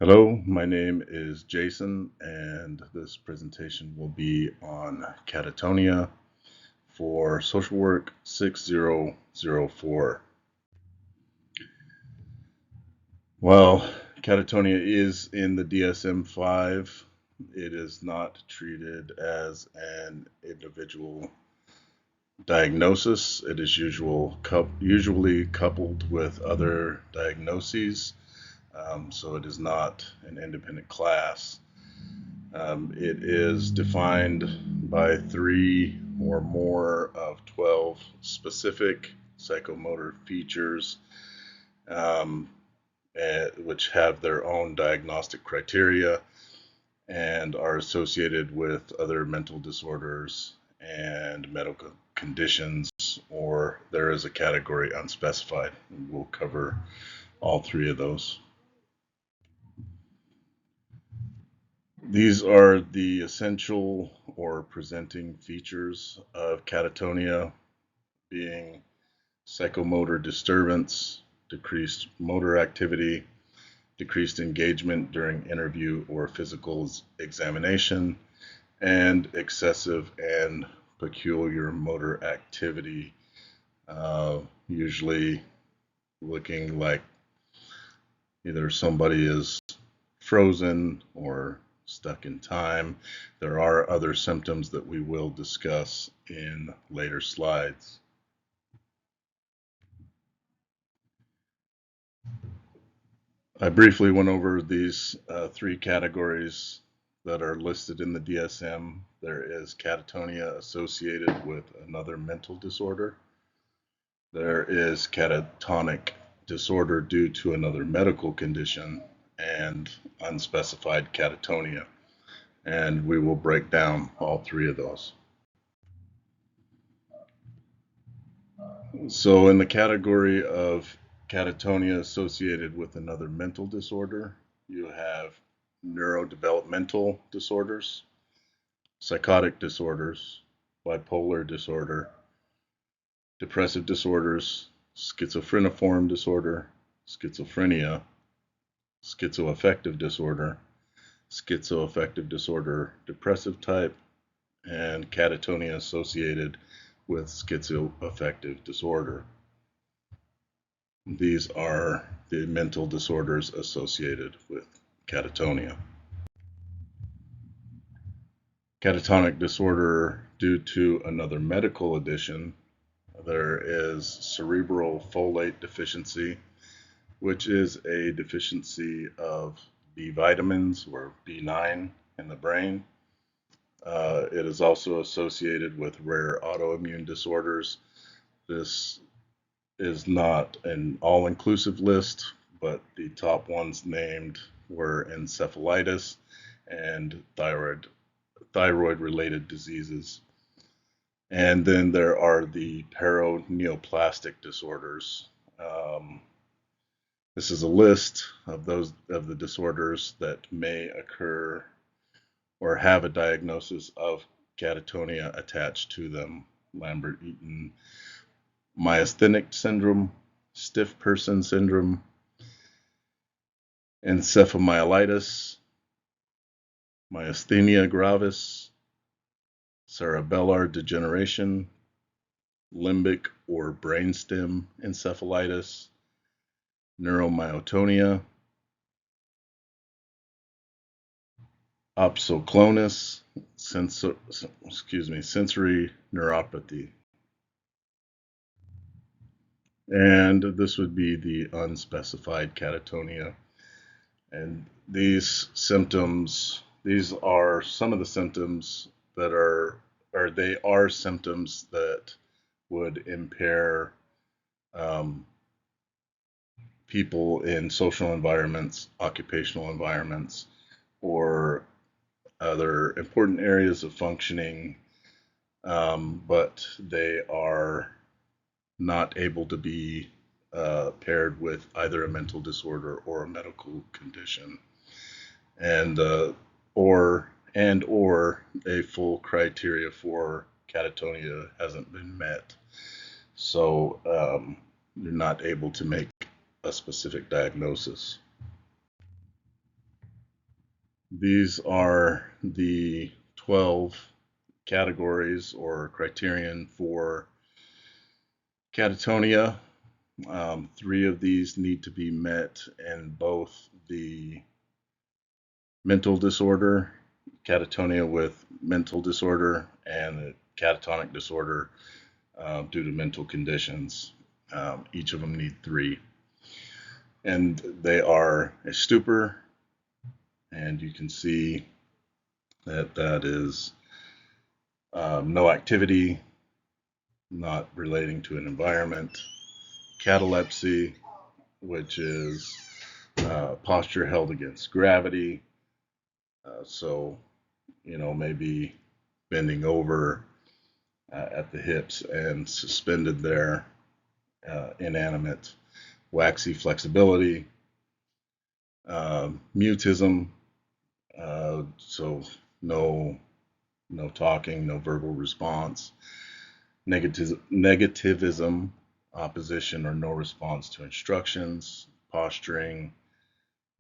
Hello, my name is Jason, and this presentation will be on catatonia for social work 6004. Well, catatonia is in the DSM 5. It is not treated as an individual diagnosis. It is usually coupled with other diagnoses, so it is not an independent class. It is defined by 3 or more of 12 specific psychomotor features, um, which have their own diagnostic criteria and are associated with other mental disorders and medical conditions, or there is a category unspecified. We'll cover all 3 of those. These are the essential or presenting features of catatonia, being psychomotor disturbance, decreased motor activity, decreased engagement during interview or physical examination, and excessive and peculiar motor activity, usually looking like either somebody is frozen or stuck in time. There are other symptoms that we will discuss in later slides. I briefly went over these 3 categories that are listed in the DSM. There is catatonia associated with another mental disorder. There is catatonic disorder due to another medical condition, and unspecified catatonia. And we will break down all 3 of those. So, in the category of catatonia associated with another mental disorder, you have neurodevelopmental disorders, psychotic disorders, bipolar disorder, depressive disorders, schizophreniform disorder, schizophrenia, schizoaffective disorder, depressive type, and catatonia associated with schizoaffective disorder. These are the mental disorders associated with catatonia. Catatonic disorder due to another medical condition, there is cerebral folate deficiency, which is a deficiency of B vitamins or B9 in the brain. It is also associated with rare autoimmune disorders. This is not an all-inclusive list, but the top ones named were encephalitis and thyroid-related diseases. And then there are the paraneoplastic disorders. This is a list of the disorders that may occur or have a diagnosis of catatonia attached to them. Lambert-Eaton myasthenic syndrome, stiff person syndrome, encephalomyelitis, myasthenia gravis, cerebellar degeneration, limbic or brainstem encephalitis, neuromyotonia, opsoclonus, sensory neuropathy. And this would be the unspecified catatonia. And these are some of the symptoms that they are symptoms that would impair people in social environments, occupational environments, or other important areas of functioning, but they are not able to be paired with either a mental disorder or a medical condition, and or a full criteria for catatonia hasn't been met. So you're not able to make a specific diagnosis. These are the 12 categories or criterion for catatonia. Three of these need to be met in both the mental disorder, catatonia with mental disorder, and the catatonic disorder due to mental conditions. Each of them need three. And they are a stupor, and you can see that that is no activity, not relating to an environment. Catalepsy, which is posture held against gravity. So, maybe bending over at the hips and suspended there, inanimate. Waxy flexibility. Mutism, so no talking, no verbal response. Negativism, opposition or no response to instructions. Posturing,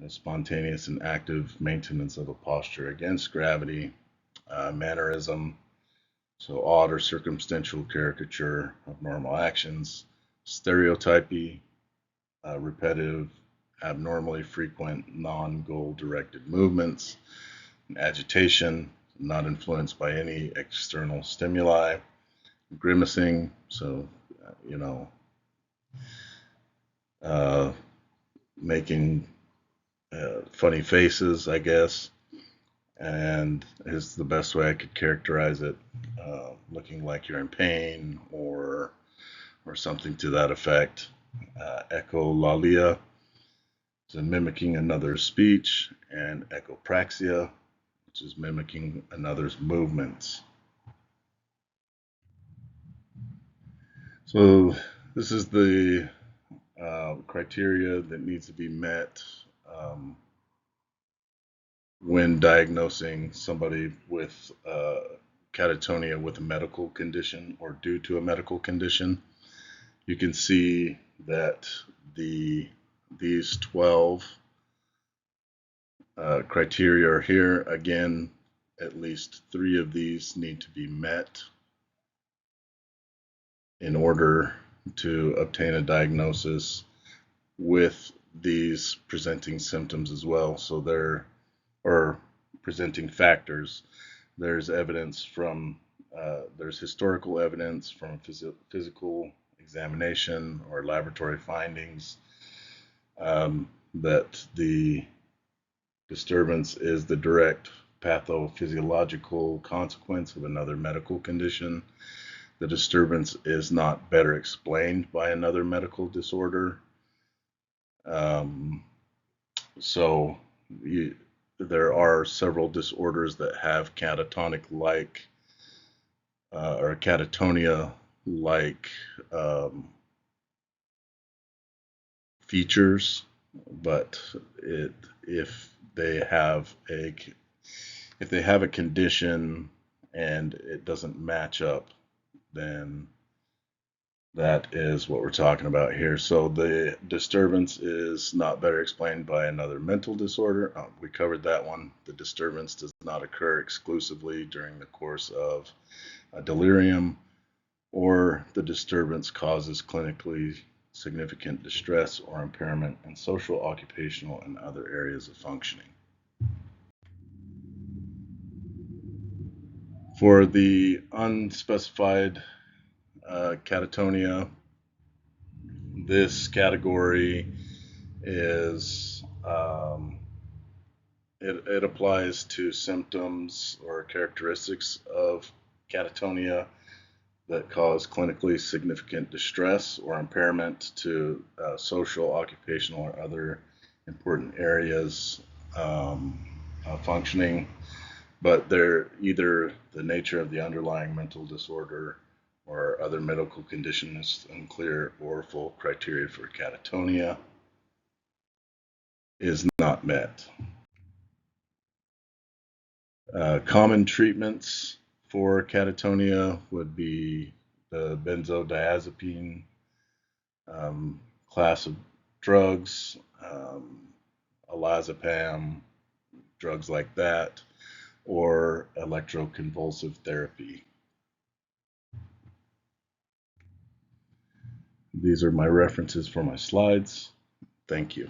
spontaneous and active maintenance of a posture against gravity. Mannerism, so odd or circumstantial caricature of normal actions. Stereotypy, repetitive, abnormally frequent, non-goal directed movements. Agitation, not influenced by any external stimuli. Grimacing, so, uh, making funny faces, I guess, and is the best way I could characterize it. Looking like you're in pain or something to that effect. Echolalia, so mimicking another's speech, and echopraxia, which is mimicking another's movements. So this is the criteria that needs to be met when diagnosing somebody with catatonia with a medical condition or due to a medical condition. You can see that these 12 criteria are here. Again, at least three of these need to be met in order to obtain a diagnosis with these presenting symptoms as well. So or presenting factors. There's evidence there's historical evidence from physical examination or laboratory findings that the disturbance is the direct pathophysiological consequence of another medical condition. The disturbance is not better explained by another medical disorder. So there are several disorders that have catatonic-like or catatonia-like features, but if they have a condition and it doesn't match up, then that is what we're talking about here. So the disturbance is not better explained by another mental disorder. We covered that one. The disturbance does not occur exclusively during the course of a delirium, or the disturbance causes clinically significant distress or impairment in social, occupational, and other areas of functioning. For the unspecified catatonia, this category is it applies to symptoms or characteristics of catatonia that cause clinically significant distress or impairment to social, occupational, or other important areas of functioning, but they're either the nature of the underlying mental disorder or other medical condition is unclear, or full criteria for catatonia is not met. Common treatments for catatonia would be the benzodiazepine class of drugs, alazepam, drugs like that, or electroconvulsive therapy. These are my references for my slides. Thank you.